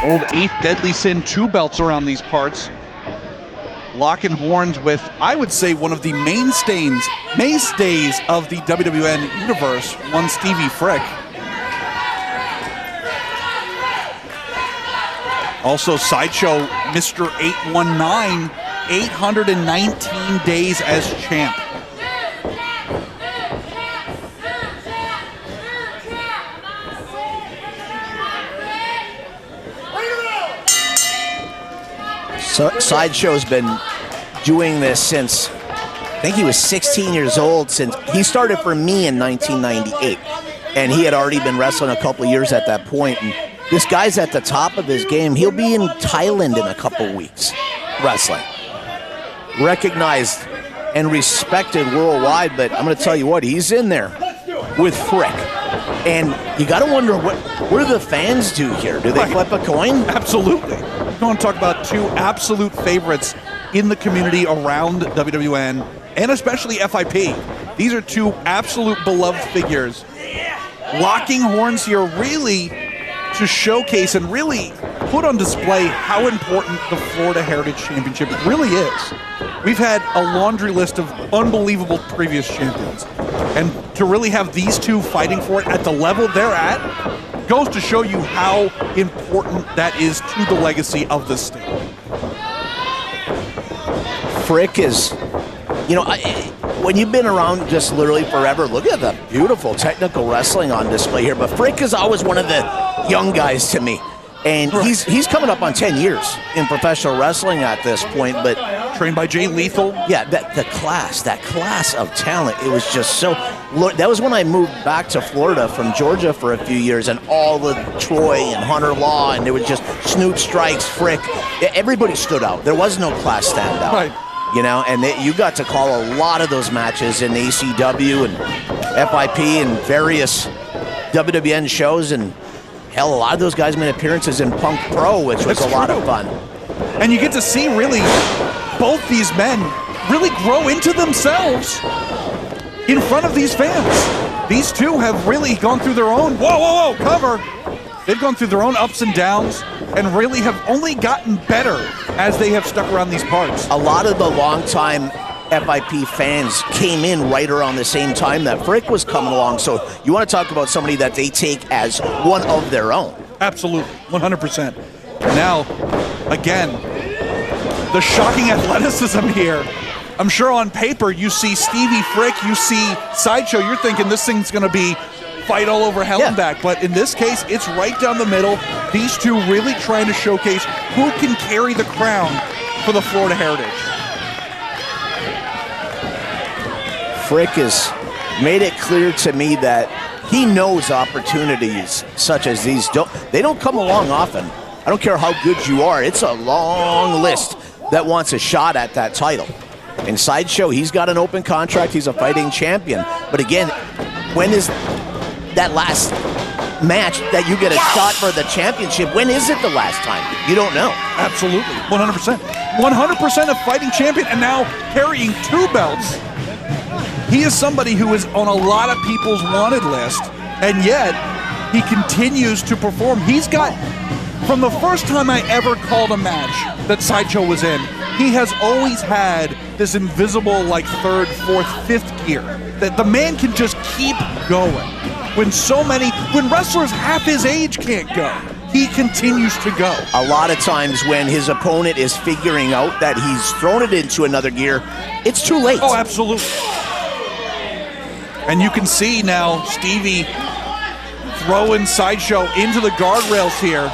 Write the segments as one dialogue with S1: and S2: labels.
S1: Old 8th Deadly Sin, 2 belts around these parts. Locking horns with, I would say, one of the mainstays of the WWN universe, one Stevie Frick. Also Sideshow, Mr. 819, 819 days as champ.
S2: So Sideshow's been doing this since, I think he was 16 years old, since he started for me in 1998. And he had already been wrestling a couple of years at that point. And this guy's at the top of his game. He'll be in Thailand in a couple weeks wrestling. Recognized and respected worldwide, but I'm going to tell you what, he's in there with Frick. And you got to wonder, what do the fans do here? Do they flip a coin?
S1: Absolutely. We're going to talk about 2 absolute favorites in the community around WWN, and especially FIP. These are 2 absolute beloved figures. Locking horns here really to showcase and really put on display how important the Florida Heritage Championship really is. We've had a laundry list of unbelievable previous champions, and to really have these 2 fighting for it at the level they're at goes to show you how important that is to the legacy of the state.
S2: Frick is, when you've been around just literally forever, look at the beautiful technical wrestling on display here. But Frick is always one of the young guys to me. And he's coming up on 10 years in professional wrestling at this point, but
S1: trained by Jay Lethal.
S2: Yeah, that class of talent, it was just so. That was when I moved back to Florida from Georgia for a few years, and all the Troy and Hunter Law, and there was just Snoot Strikes, Frick. Everybody stood out. There was no class standout.
S1: Right.
S2: And you got to call a lot of those matches in ACW and FIP and various WWN shows, and hell, a lot of those guys made appearances in Punk Pro, which was a lot of fun.
S1: And you get to see really both these men really grow into themselves in front of these fans. These 2 have really gone through their own, cover. They've gone through their own ups and downs and really have only gotten better as they have stuck around these parts.
S2: A lot of the longtime FIP fans came in right around the same time that Frick was coming along. So you want to talk about somebody that they take as one of their own.
S1: Absolutely, 100%. Now, again, the shocking athleticism here. I'm sure on paper you see Stevie Frick, you see Sideshow, you're thinking this thing's going to be fight all over hell and back. But in this case, it's right down the middle. These 2 really trying to showcase who can carry the crown for the Florida Heritage.
S2: Frick has made it clear to me that he knows opportunities such as these they don't come along often. I don't care how good you are. It's a long list that wants a shot at that title. In Sideshow, he's got an open contract. He's a fighting champion. But again, when is that last match that you get a shot for the championship? When is it the last time? You don't know.
S1: Absolutely, 100%. 100% a fighting champion, and now carrying 2 belts. He is somebody who is on a lot of people's wanted list, and yet he continues to perform. He's got, from the first time I ever called a match that Sideshow was in, he has always had this invisible, like, 3rd, 4th, 5th gear. That the man can just keep going. When wrestlers half his age can't go, he continues to go.
S2: A lot of times when his opponent is figuring out that he's thrown it into another gear, it's too late.
S1: Oh, absolutely. And you can see now Stevie throwing Sideshow into the guardrails here.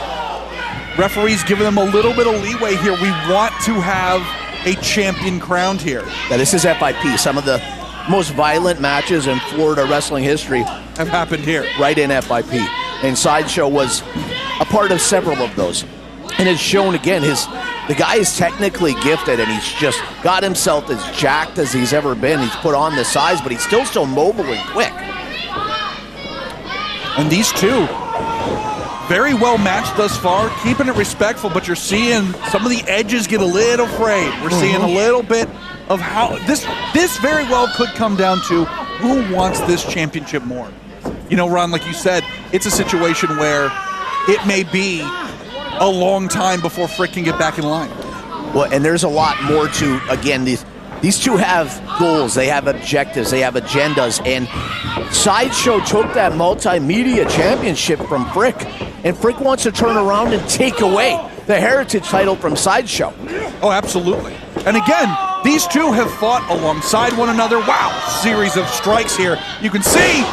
S1: Referees giving them a little bit of leeway here. We want to have a champion crowned here.
S2: Now, this is FIP. Some of the most violent matches in Florida wrestling history
S1: have happened here.
S2: Right in FIP. And Sideshow was a part of several of those. And it's shown again, the guy is technically gifted, and he's just got himself as jacked as he's ever been. He's put on the size, but he's still so mobile and quick.
S1: And these 2, very well matched thus far, keeping it respectful, but you're seeing some of the edges get a little frayed. We're seeing a little bit of how this very well could come down to who wants this championship more. Ron, like you said, it's a situation where it may be a long time before Frick can get back in line.
S2: Well, and there's a lot more to, again, these two have goals, they have objectives, they have agendas, and Sideshow took that multimedia championship from Frick, and Frick wants to turn around and take away the heritage title from Sideshow.
S1: Oh, absolutely. And again, these two have fought alongside one another. Wow, series of strikes here. You can see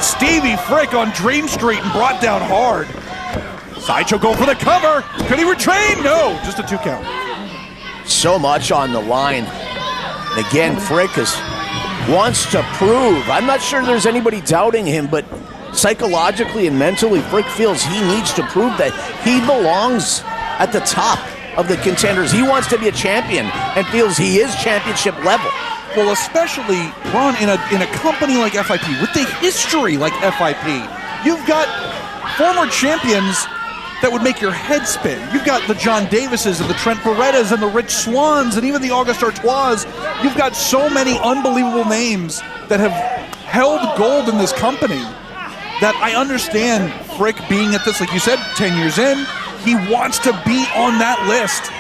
S1: Stevie Frick on Dream Street and brought down hard. Sideshow going for the cover. Could he retrain? No, just a 2 count.
S2: So much on the line. And again, Frick wants to prove. I'm not sure there's anybody doubting him, but psychologically and mentally, Frick feels he needs to prove that he belongs at the top of the contenders. He wants to be a champion and feels he is championship level.
S1: Well, especially, Ron, in a company like FIP, with the history like FIP, you've got former champions that would make your head spin. You've got the John Davises and the Trent Berettas and the Rich Swans and even the August Artois. You've got so many unbelievable names that have held gold in this company that I understand Frick being at this, like you said, 10 years in. He wants to be on that list,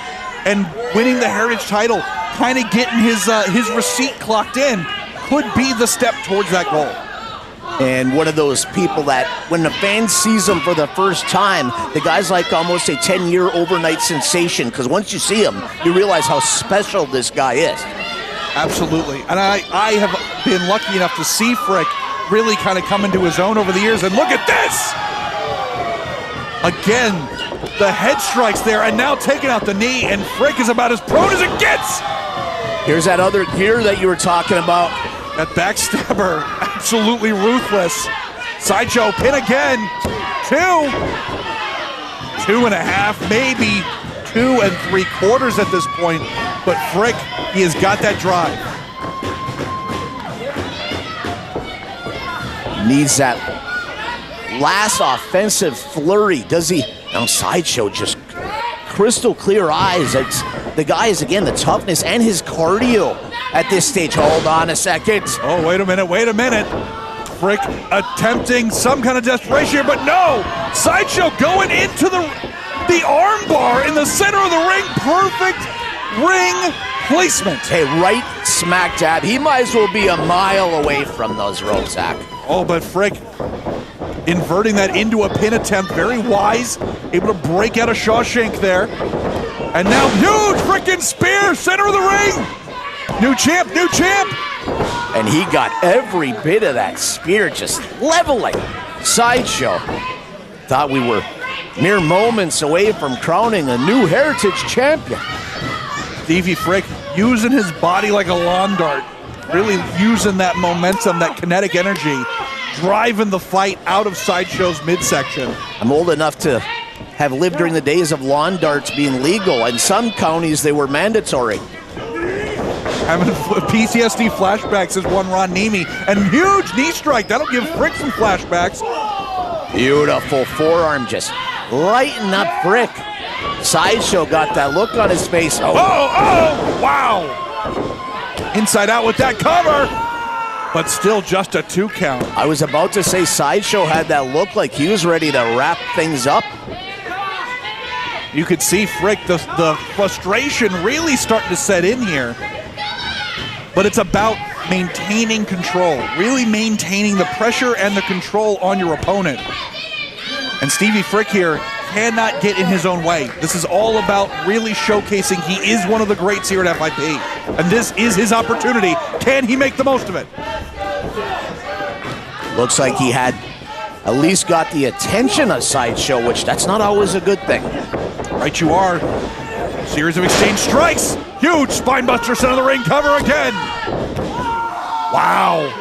S1: and winning the Heritage title, kind of getting his receipt clocked in, could be the step towards that goal.
S2: And one of those people that when the fan sees him for the first time, the guy's like almost a 10-year overnight sensation, because once you see him, you realize how special this guy is.
S1: Absolutely. And I have been lucky enough to see Frick really kind of come into his own over the years, and look at this! Again, the head strikes there, and now taking out the knee, and Frick is about as prone as it gets!
S2: Here's that other gear that you were talking about.
S1: That backstabber, absolutely ruthless. Sideshow pin again. 2, 2.5, maybe 2 3/4 at this point. But Frick, he has got that drive.
S2: Needs that last offensive flurry. Does he? Now Sideshow just crystal clear eyes. It's, the guy is, again, the toughness and his cardio at this stage. Hold on a second.
S1: Oh, wait a minute. Frick attempting some kind of desperation here, but no! Sideshow going into the arm bar in the center of the ring. Perfect ring placement.
S2: Hey, right smack dab. He might as well be a mile away from those ropes, Zach.
S1: Oh, but Frick inverting that into a pin attempt. Very wise. Able to break out of Shawshank there. And now huge frickin' spear, center of the ring. New champ.
S2: And he got every bit of that spear just leveling. Sideshow thought we were mere moments away from crowning a new Heritage champion.
S1: Stevie Frick using his body like a lawn dart. Really using that momentum, that kinetic energy, driving the fight out of Sideshow's midsection.
S2: I'm old enough to have lived during the days of lawn darts being legal. In some counties, they were mandatory.
S1: Having PTSD flashbacks, says one Ron Nemi. And huge knee strike. That'll give Frick some flashbacks.
S2: Beautiful forearm, just lighting up Frick. Sideshow got that look on his face.
S1: Oh, wow. Inside out with that cover. But still just a 2 count.
S2: I was about to say Sideshow had that look like he was ready to wrap things up.
S1: You could see Frick, the frustration really starting to set in here. But it's about maintaining control, really maintaining the pressure and the control on your opponent. And Stevie Frick here cannot get in his own way. This is all about really showcasing he is one of the greats here at FIP. And this is his opportunity. Can he make the most of it?
S2: Looks like he had at least got the attention of Sideshow, which that's not always a good thing.
S1: Right you are. Series of exchange strikes. Huge spinebuster, center of the ring cover again. Wow.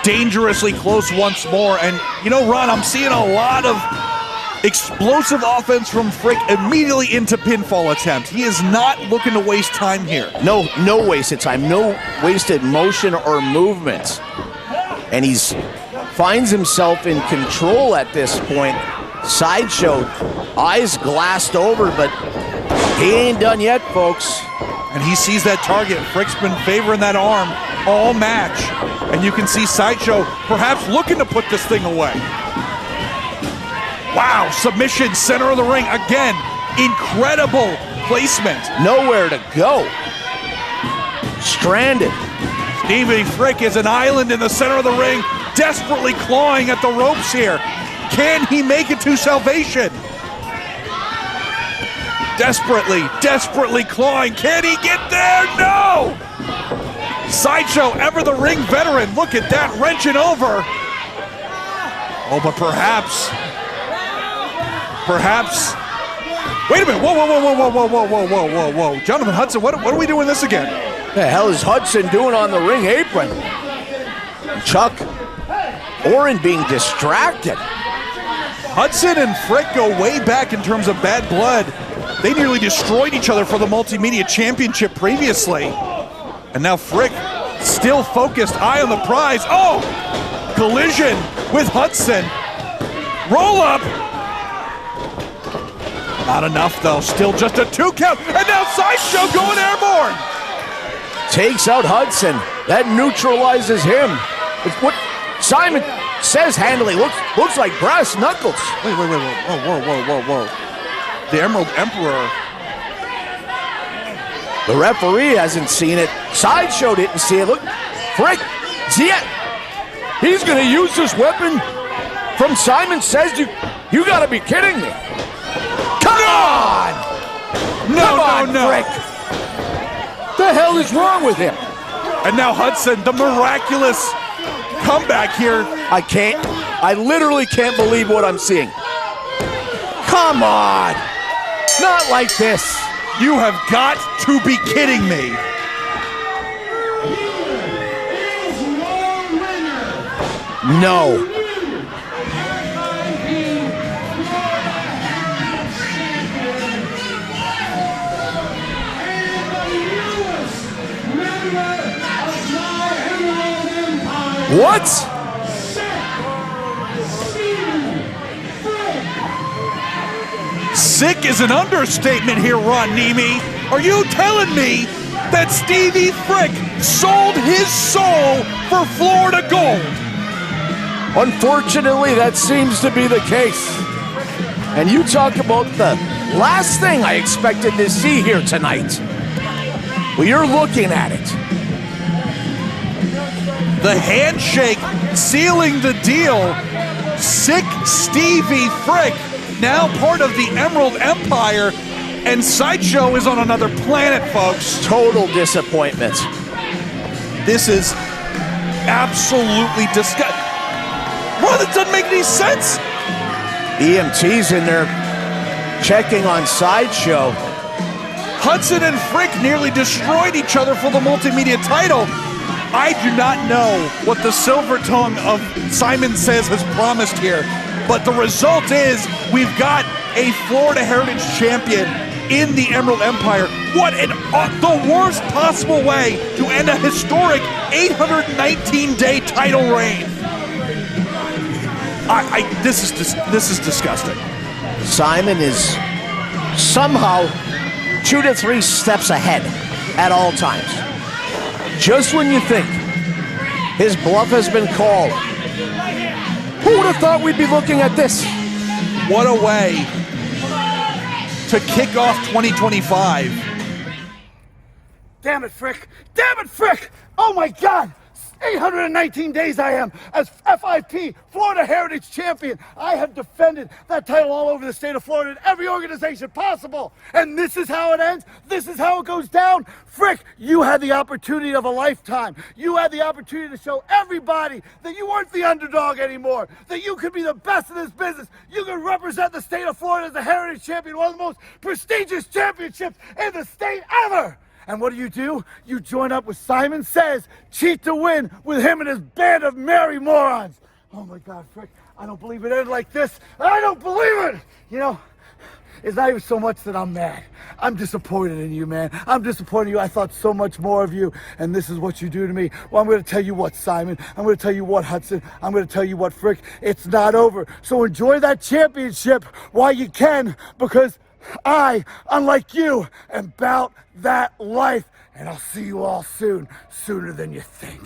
S1: Dangerously close once more. And you know, Ron, I'm seeing a lot of explosive offense from Frick immediately into pinfall attempt. He is not looking to waste time here.
S2: No wasted time. No wasted motion or movement. And he's finds himself in control at this point. Sideshow, eyes glassed over, but he ain't done yet, folks.
S1: And he sees that target. Frick's been favoring that arm all match. And you can see Sideshow perhaps looking to put this thing away. Wow, submission, center of the ring. Again, incredible placement.
S2: Nowhere to go. Stranded.
S1: Stevie Frick is an island in the center of the ring, desperately clawing at the ropes here. Can he make it to salvation? Desperately clawing. Can he get there? No! Sideshow, ever the ring veteran. Look at that, wrenching over. Oh, but perhaps. Wait a minute. Whoa. Jonathan Hudson, what are we doing this again?
S2: The hell is Hudson doing on the ring apron? Chuck Oren being distracted.
S1: Hudson and Frick go way back in terms of bad blood. They nearly destroyed each other for the Multimedia Championship previously. And now Frick, still focused, eye on the prize. Oh! Collision with Hudson. Roll up. Not enough though, still just a 2 count. And now Sideshow going airborne.
S2: Takes out Hudson. That neutralizes him. It's what Simon says handling. Looks like brass knuckles.
S1: Wait. Whoa. The Emerald Emperor.
S2: The referee hasn't seen it. Sideshow didn't see it. Look, Frick, see it? He's going to use this weapon from Simon Says. You got to be kidding me. Come on! No. Frick. The hell is wrong with him?
S1: And now Hudson, the miraculous comeback here.
S2: I literally can't believe what I'm seeing. Come on! Not like this.
S1: You have got to be kidding me.
S2: No. What?
S1: Sick is an understatement here, Ron Nemi. Are you telling me that Stevie Frick sold his soul for Florida gold?
S2: Unfortunately, that seems to be the case. And you talk about the last thing I expected to see here tonight. Well, you're looking at it.
S1: The handshake sealing the deal. Sick Stevie Frick, now part of the Emerald Empire, and Sideshow is on another planet, folks.
S2: Total disappointment.
S1: This is absolutely disgusting. Well, that doesn't make any sense.
S2: EMT's in there checking on Sideshow.
S1: Hudson and Frick nearly destroyed each other for the multimedia title. I do not know what the silver tongue of Simon Says has promised here, but the result is we've got a Florida Heritage champion in the Emerald Empire. What the worst possible way to end a historic 819-day title reign. This is disgusting.
S2: Simon is somehow 2 to 3 steps ahead at all times. Just when you think his bluff has been called, who would have thought we'd be looking at this?
S1: What a way to kick off 2025.
S3: Damn it, Frick! Damn it, Frick! Oh my God! 819 days I am as FIP, Florida Heritage Champion. I have defended that title all over the state of Florida in every organization possible. And this is how it ends. This is how it goes down. Frick, you had the opportunity of a lifetime. You had the opportunity to show everybody that you weren't the underdog anymore, that you could be the best in this business. You could represent the state of Florida as a Heritage Champion, one of the most prestigious championships in the state ever. And what do? You join up with Simon Says, cheat to win with him and his band of merry morons. Oh my God, Frick, I don't believe it ended like this. I don't believe it! You know, it's not even so much that I'm mad. I'm disappointed in you, man. I'm disappointed in you. I thought so much more of you, and this is what you do to me. Well, I'm going to tell you what, Simon. I'm going to tell you what, Hudson. I'm going to tell you what, Frick. It's not over. So enjoy that championship while you can, because I, unlike you, am about that life. And I'll see you all soon, sooner than you think.